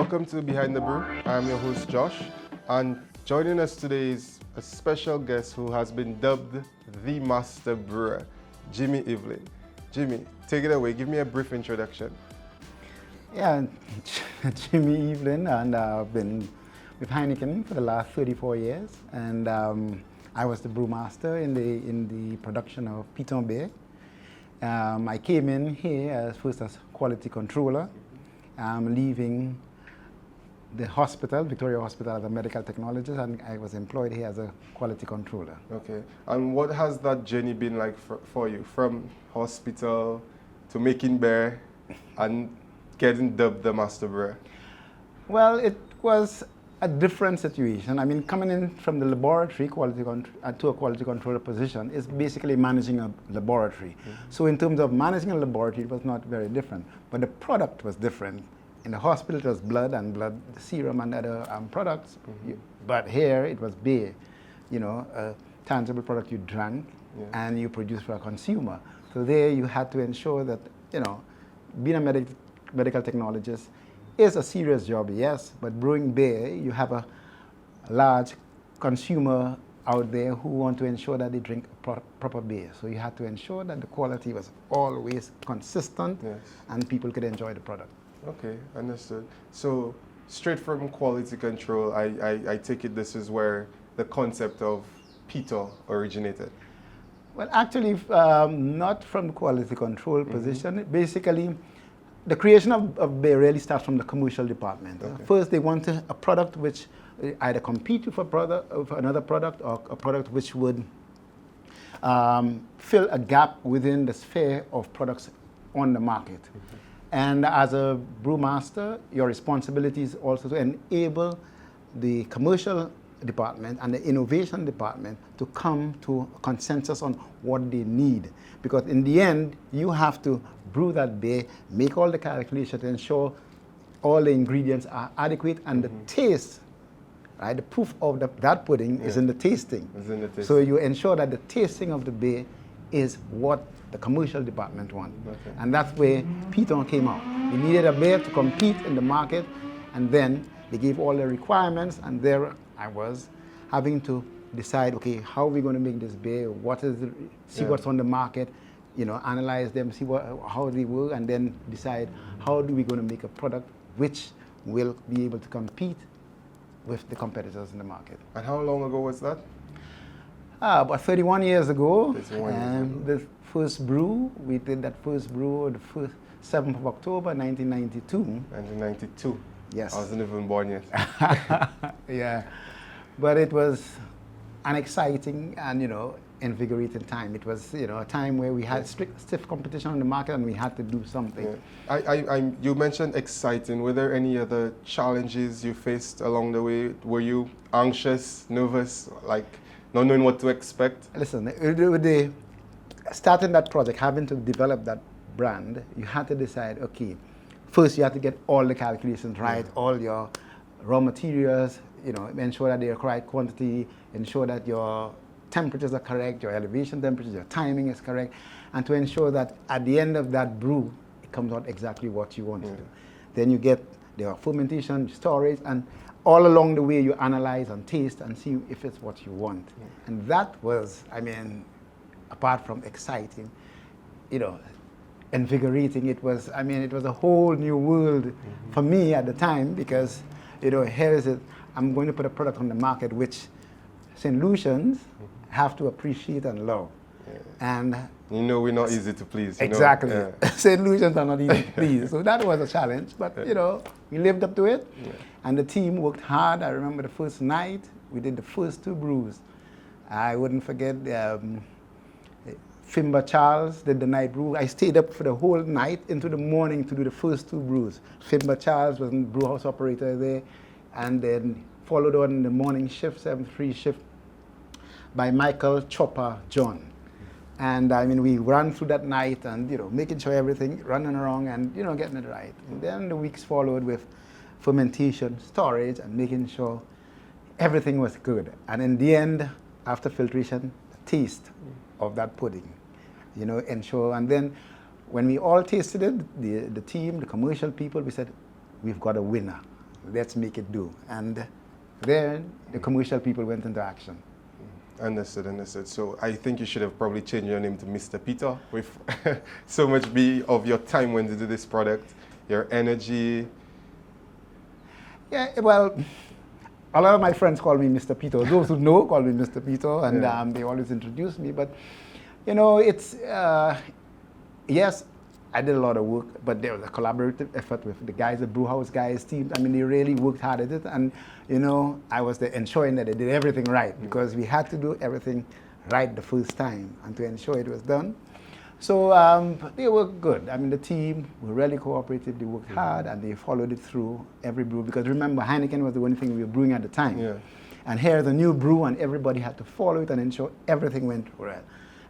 Welcome to Behind the Brew. I'm your host Josh, and joining us today is a special guest who has been dubbed the Master Brewer, Jimmy Evelyn. Jimmy, take it away. Give me a brief introduction. Yeah, Jimmy Evelyn, and I've been with Heineken for the last 34 years, and I was the brewmaster in the production of Piton Beer. I came in here first as quality controller, leaving the hospital, Victoria Hospital, as a medical technologist, and I was employed here as a quality controller. Okay, and what has that journey been like for you, from hospital to making beer and getting dubbed the Master Brewer? Well, it was a different situation. I mean, coming in from the laboratory to a quality controller position is basically managing a laboratory. Mm-hmm. So in terms of managing a laboratory, it was not very different, but the product was different. In the hospital, it was blood and blood serum and other products, mm-hmm. But here it was beer, a tangible product you drank, yeah, and you produce for a consumer. So there you had to ensure that, being a medical technologist is a serious job, yes, but brewing beer, you have a large consumer out there who want to ensure that they drink proper beer. So you had to ensure that the quality was always consistent, yes, and people could enjoy the product. Okay, understood. So straight from quality control, I take it this is where the concept of Piton originated. Well, actually, not from quality control, mm-hmm, position. Basically, the creation of beer really starts from the commercial department. Okay. First, they wanted a product which either compete with another product, or a product which would fill a gap within the sphere of products on the market. Mm-hmm. And as a brewmaster, your responsibility is also to enable the commercial department and the innovation department to come to a consensus on what they need. Because in the end, you have to brew that beer, make all the calculations to ensure all the ingredients are adequate, and mm-hmm, the taste, right? The proof of that pudding, yeah, is in the tasting. So you ensure that the tasting of the beer is what the commercial department wants. Okay. And that's where Piton came out. We needed a beer to compete in the market, and then they gave all the requirements, and there I was having to decide, okay, how are we going to make this beer? See what's on the market, analyze them, see how they work, and then decide how are we going to make a product which will be able to compete with the competitors in the market. And how long ago was that? About 31 years ago. The first brew, we did that first brew on the 7th of October, 1992. 1992? Yes. I wasn't even born yet. Yeah. But it was an exciting and, invigorating time. It was, a time where we had stiff competition on the market, and we had to do something. Yeah. You mentioned exciting. Were there any other challenges you faced along the way? Were you anxious, nervous, like not knowing what to expect? Listen, starting that project, having to develop that brand, you had to decide, okay, first you have to get all the calculations right, all your raw materials, ensure that they're correct quantity, ensure that your temperatures are correct, your elevation temperatures, your timing is correct, and to ensure that at the end of that brew, it comes out exactly what you want to do. Then you get the fermentation, storage, and all along the way you analyze and taste and see if it's what you want. And that was, apart from exciting, invigorating, it was a whole new world, mm-hmm, for me at the time, because, here is it, I'm going to put a product on the market which Saint Lucians, mm-hmm, have to appreciate and love. Yeah. And we're not easy to please. Exactly. Yeah. Saint Lucians are not easy to please. So that was a challenge, but we lived up to it. Yeah. And the team worked hard. I remember the first night, we did the first 2 brews. I wouldn't forget Fimba Charles did the night brew. I stayed up for the whole night into the morning to do the first 2 brews. Fimba Charles was the brew house operator there, and then followed on the morning shift, 7-3 shift, by Michael Chopper John. And we ran through that night and, making sure everything, running around and, getting it right. And then the weeks followed with fermentation, storage, and making sure everything was good. And in the end, after filtration, the taste of that pudding, ensure. And then when we all tasted it, the team, the commercial people, we said, we've got a winner. let's make it do. And then the commercial people went into action. Understood, understood. So I think you should have probably changed your name to Mr. Peter with so much of your time went into this product, your energy. Yeah, well, a lot of my friends call me Mr. Piton. Those who know call me Mr. Piton, and they always introduce me. But, you know, it's, yes, I did a lot of work, but there was a collaborative effort with the guys, the Brewhouse guys, team. I mean, they really worked hard at it. And, you know, I was ensuring that they did everything right, because we had to do everything right the first time and to ensure it was done. So they were good. I mean, the team were really cooperative. They worked hard, and they followed it through every brew. Because remember, Heineken was the only thing we were brewing at the time. Yeah. And here's a new brew, and everybody had to follow it and ensure everything went well.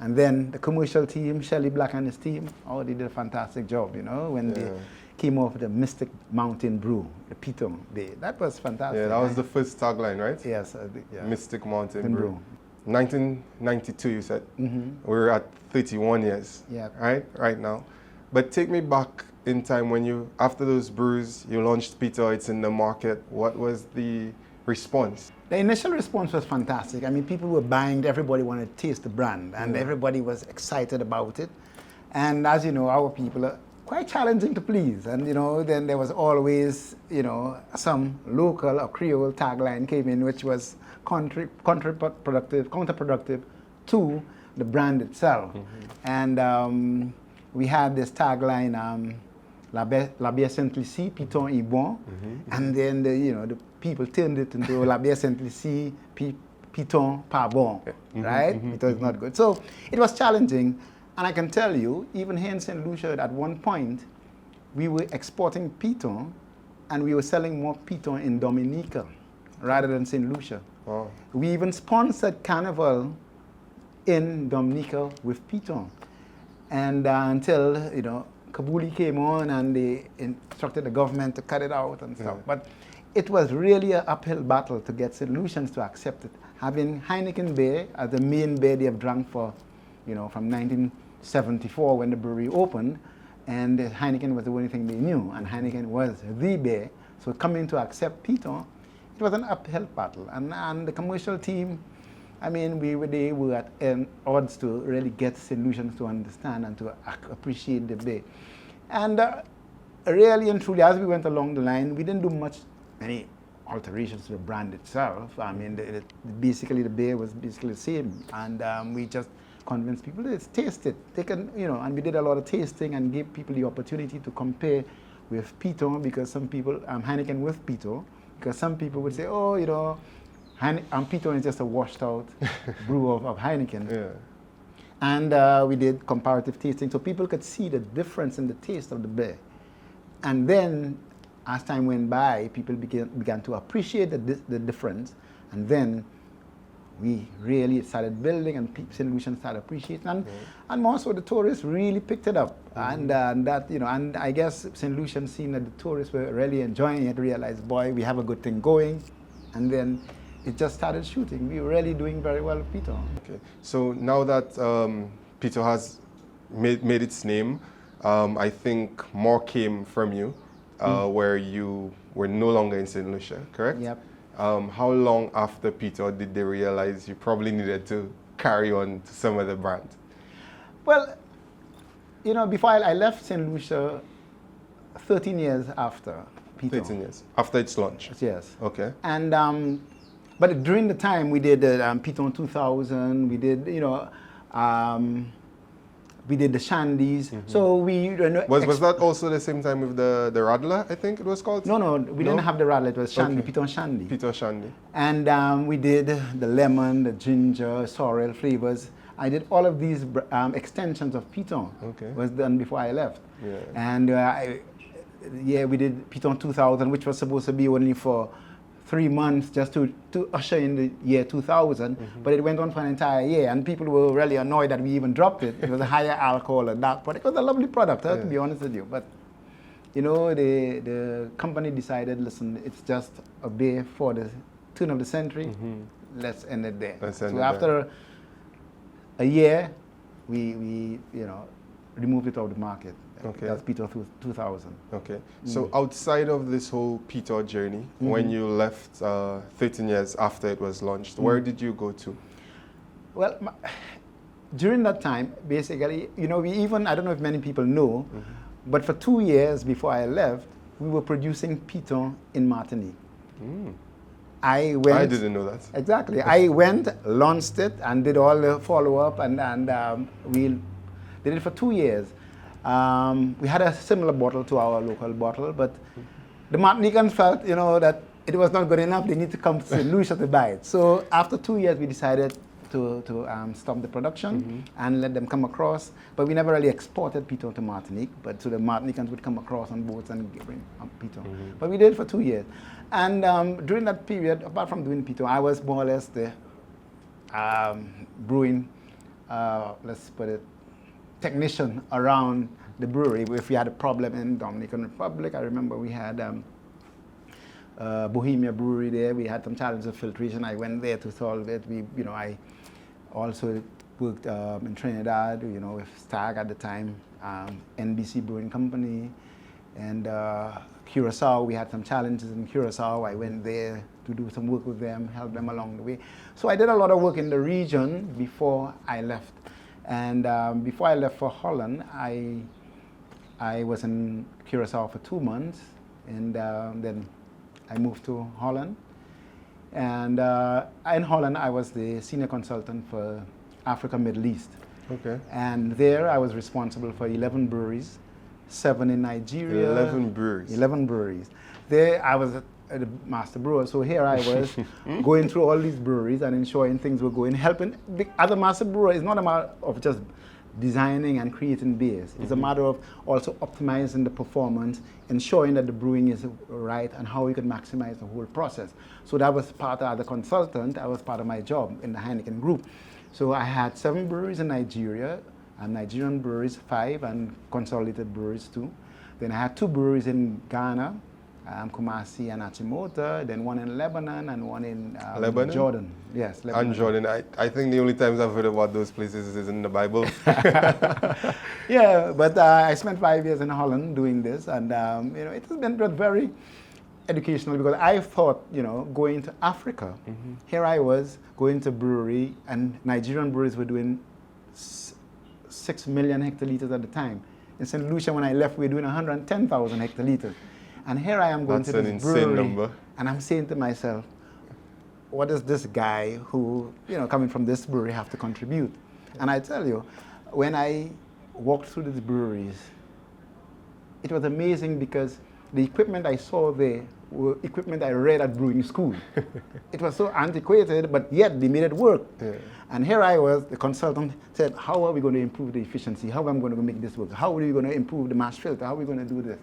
And then the commercial team, Shelley Black and his team, oh, they did a fantastic job, you know, when they came off the Mystic Mountain Brew, the Piton Beer. That was fantastic. Yeah, that was the first tagline, right? Yes. Yeah. Mystic Mountain Brew. 1992, you said. We're at 31 years, right now. But take me back in time when you, after those brews, you launched Piton, it's in the market. What was the response? The initial response was fantastic. I mean, people were buying, everybody wanted to taste the brand, and everybody was excited about it. And as you know, our people are quite challenging to please. And, you know, then there was always, you know, some local or Creole tagline came in, which was counterproductive to the brand itself. And we had this tagline, La bière Saint Lucia, Piton est bon. And then, the people turned it into La bière Saint Lucia, Piton pas bon, right? Piton is not good. So it was challenging. And I can tell you, even here in Saint Lucia, at one point, we were exporting Piton, and we were selling more Piton in Dominica rather than Saint Lucia. Wow. We even sponsored Carnival in Dominica with Piton. And until, you know, Kabuli came on and they instructed the government to cut it out and stuff. But it was really an uphill battle to get St. Lucians to accept it. Having Heineken beer as the main beer they have drunk for, you know, from 1974 when the brewery opened, and Heineken was the only thing they knew, and Heineken was the beer. So coming to accept Piton, it was an uphill battle. And the commercial team, I mean, they were at odds to really get solutions to understand and to appreciate the beer. And really and truly, as we went along the line, we didn't do many alterations to the brand itself. I mean, basically the beer was basically the same. And we just convinced people to taste it. They can, you know, and we did a lot of tasting and gave people the opportunity to compare with Piton, because some people, Heineken with Piton, because some people would say, oh, you know, Piton is just a washed out brew of Heineken. Yeah. And we did comparative tasting so people could see the difference in the taste of the beer. And then as time went by, people began to appreciate the difference. And then we really started building, and St. Lucian started appreciating. And more so, the tourists really picked it up. And that, you know, and I guess St. Lucian, seeing that the tourists were really enjoying it, realized, boy, we have a good thing going. And then it just started shooting. We were really doing very well with Piton. Okay. So now that Piton has made its name, I think more came from you, where you were no longer in St. Lucia, correct? Yep. How long after Piton did they realize you probably needed to carry on to some other brand? Well, you know, before I left St. Lucia, 13 years after Piton. 13 years after its launch? Yes. Okay. And but during the time we did the Piton 2000, we did, you know, we did the Shandies. So we was that also the same time with the Radler, I think it was called? No, we didn't have the Radler. It was Shandy, Piton Shandy. Piton Shandy. And we did the lemon, the ginger, sorrel flavors. I did all of these extensions of Piton. Okay. Was done before I left. Yeah. And we did Piton 2000, which was supposed to be only for 3 months, just to usher in the year 2000, but it went on for an entire year, and people were really annoyed that we even dropped it. It was a higher alcohol and dark product. It was a lovely product, to be honest with you. But, you know, the company decided, listen, it's just a beer for the turn of the century. Let's end it there. So after a year, we you know, removed it out of the market. Okay. That's Piton 2000. Okay. So outside of this whole Piton journey, when you left 13 years after it was launched, where did you go to? Well, during that time, basically, you know, I don't know if many people know, but for 2 years before I left, we were producing Piton in Martinique. I didn't know that. Exactly. I went, launched it, and did all the follow-up, and we did it for 2 years. We had a similar bottle to our local bottle, but the Martinicans felt, you know, that it was not good enough. They need to come to Saint Lucia to buy it. So after 2 years, we decided to stop the production and let them come across. But we never really exported Piton to Martinique, but so the Martinicans would come across on boats and bring Piton. But we did it for 2 years. And during that period, apart from doing Piton, I was more or less the brewing, let's put it, technician around the brewery. If we had a problem in Dominican Republic, I remember we had Bohemia Brewery there. We had some challenges of filtration. I went there to solve it. I also worked in Trinidad, you know, with Stag at the time, NBC Brewing Company, and Curacao. We had some challenges in Curacao. I went there to do some work with them, help them along the way. So I did a lot of work in the region before I left. And before I left for Holland, I was in Curacao for 2 months, and then I moved to Holland. And in Holland, I was the senior consultant for Africa, Middle East. Okay. And there I was responsible for 11 breweries, 7 in Nigeria. 11 breweries. 11 breweries. There I was the Master Brewer. So here I was going through all these breweries and ensuring things were going, helping. As a Master Brewer, it's not a matter of just designing and creating beers. It's a matter of also optimizing the performance, ensuring that the brewing is right, and how we could maximize the whole process. So that was part of the consultant. That was part of my job in the Heineken group. So I had 7 breweries in Nigeria, and Nigerian breweries 5, and consolidated breweries 2. Then I had 2 breweries in Ghana, Kumasi and Achimota, then 1 in Lebanon and 1 in Lebanon? Jordan. Yes, Lebanon. And Jordan. I think the only times I've heard about those places is in the Bible. Yeah, but I spent 5 years in Holland doing this, and you know, it has been very educational, because I thought, you know, going to Africa, here I was going to brewery, and Nigerian breweries were doing 6 million hectoliters at the time. In Saint Lucia, when I left, we were doing 110,000 hectoliters. And here I am going to this brewery, insane number. And I'm saying to myself, what does this guy who, you know, coming from this brewery have to contribute? And I tell you, when I walked through these breweries, it was amazing, because the equipment I saw there were equipment I read at brewing school. It was so antiquated, but yet they made it work. Yeah. And here I was, the consultant said, how are we going to improve the efficiency? How am I going to make this work? How are we going to improve the mash filter? How are we going to do this?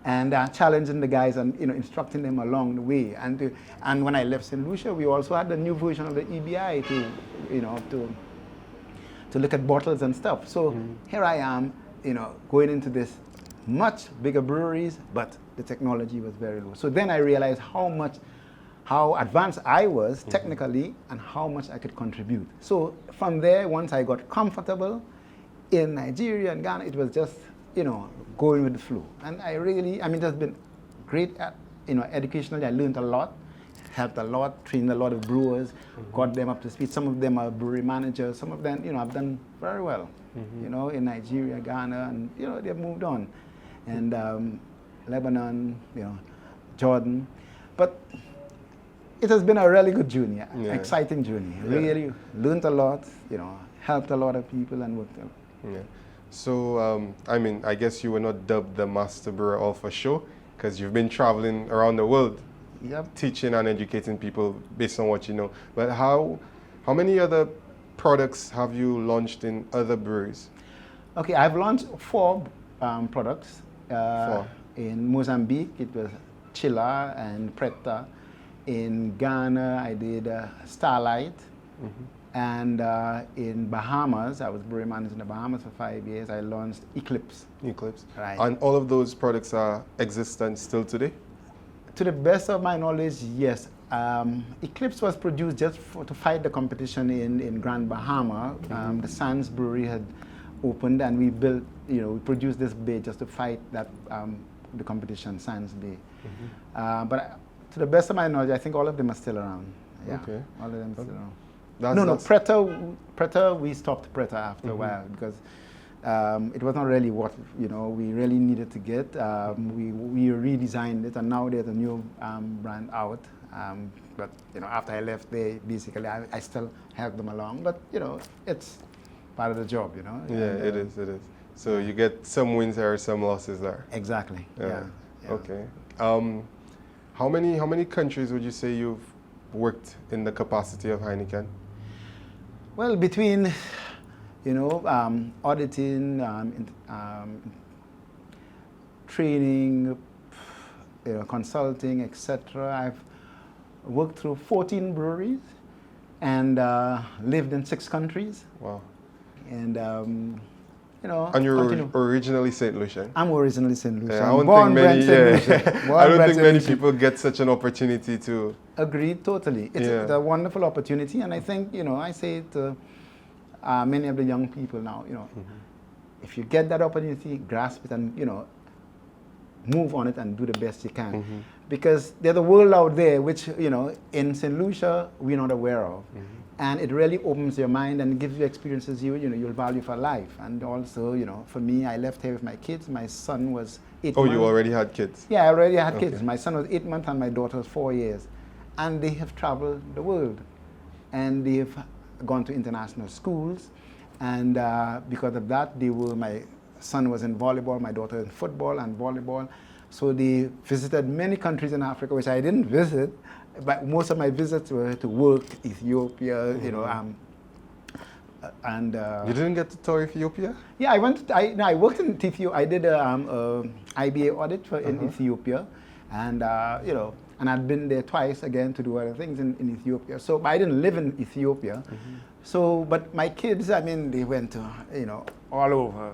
And challenging the guys and, you know, instructing them along the way. And when I left Saint Lucia, we also had the new version of the EBI to, you know, to look at bottles and stuff. So here I am, you know, going into this much bigger breweries, but the technology was very low. So then I realized how advanced I was technically, and how much I could contribute. So from there, once I got comfortable in Nigeria and Ghana, it was just, you know, going with the flow. And it has been great, you know, educationally. I learned a lot, helped a lot, trained a lot of brewers, got them up to speed. Some of them are brewery managers. Some of them, you know, have done very well, you know, in Nigeria, Ghana, and, you know, they've moved on. And Lebanon, you know, Jordan. But it has been a really good journey, exciting journey. Really learned a lot, you know, helped a lot of people, and worked a lot. Yeah. So, I mean, I guess you were not dubbed the Master Brewer all for show, because you've been traveling around the world, teaching and educating people based on what you know. But how many other products have you launched in other breweries? Okay, I've launched 4 products. 4. In Mozambique, it was Chila and Preta. In Ghana, I did Starlight. And in Bahamas, I was brewery manager in the Bahamas for 5 years. I launched Eclipse. Right. And all of those products are existent still today? To the best of my knowledge, yes. Eclipse was produced just to fight the competition in Grand Bahama. The Sands Brewery opened, and we built, we produced this beer just to fight that the competition, Science Bay. But to the best of my knowledge, I think all of them are still around. Yeah, Okay. all of them are still around. That's- Preta, we stopped Preta after a while because it was not really what we really needed to get. We redesigned it, and now there's a new brand out. But after I left, basically I still help them along. But it's part of the job. Yeah, it is. It is. So you get some wins here, some losses there. Exactly. Yeah. Okay. How many countries would you say you've worked in the capacity of Heineken? Well, between auditing, training, consulting, etc. I've worked through 14 breweries and lived in 6 countries. Wow. And And you're originally Saint Lucian? I'm originally Saint Lucia. Yeah, I don't think many people get such an opportunity to. Agreed, totally. It's a wonderful opportunity, and I think I say to many of the young people now, if you get that opportunity, grasp it and move on it and do the best you can, because there's a world out there which in Saint Lucia we're not aware of, and it really opens your mind and gives you experiences you'll value for life. And also for me, I left here with my kids. My son was 8 months. Oh, you already had kids? Yeah, I already had kids. My son was 8 months and my daughter was 4 years, and they have traveled the world, and they've gone to international schools, and because of that, my son was in volleyball, my daughter in football and volleyball. So they visited many countries in Africa, which I didn't visit, but most of my visits were to work, Ethiopia, and... You didn't get to tour Ethiopia? Yeah, I worked in Ethiopia. I did a IBA audit in Ethiopia, and and I'd been there twice again to do other things in Ethiopia. So I didn't live in Ethiopia. So, but my kids, they went to all over,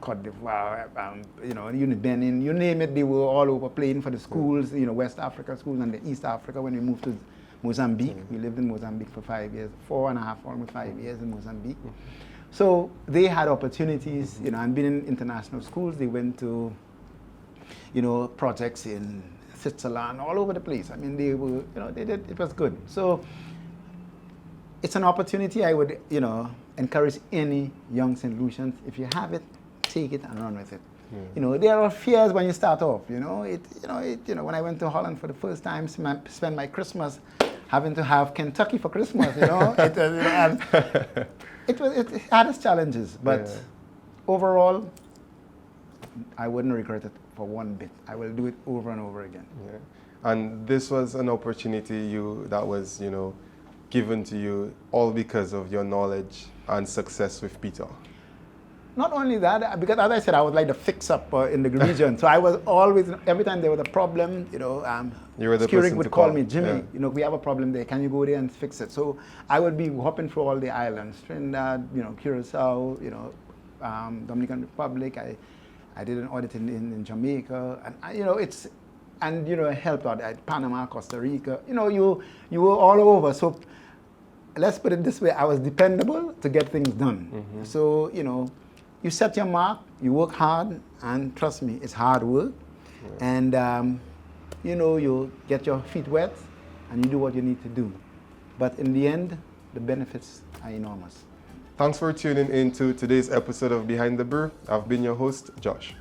Côte d'Ivoire, Benin, you name it, they were all over playing for the schools, West Africa schools and the East Africa. When we moved to Mozambique, we lived in Mozambique for 5 years, 4.5, almost 5 years in Mozambique. So they had opportunities, and being in international schools, they went to, projects in Switzerland, all over the place. They were, they did, it was good. So it's an opportunity I would, encourage any young St. Lucians. If you have it, take it and run with it. There are fears when you start off. When I went to Holland for the first time, spent my Christmas having to have Kentucky for Christmas. It had its challenges, but overall, I wouldn't regret it for one bit. I will do it over and over again. Yeah. And this was an opportunity that was, given to you all because of your knowledge and success with Piton. Not only that, because as I said, I was like the fix-up in the region. So I was always, every time there was a problem, Skeurig would call me, Jimmy, we have a problem there. Can you go there and fix it? So I would be hopping through all the islands, Trinidad, Curacao, Dominican Republic. I did an audit in Jamaica, and I helped out at Panama, Costa Rica. You were all over. So let's put it this way: I was dependable to get things done. So you set your mark, you work hard, and trust me, it's hard work. And you get your feet wet, and you do what you need to do. But in the end, the benefits are enormous. Thanks for tuning in to today's episode of Behind the Brew. I've been your host, Josh.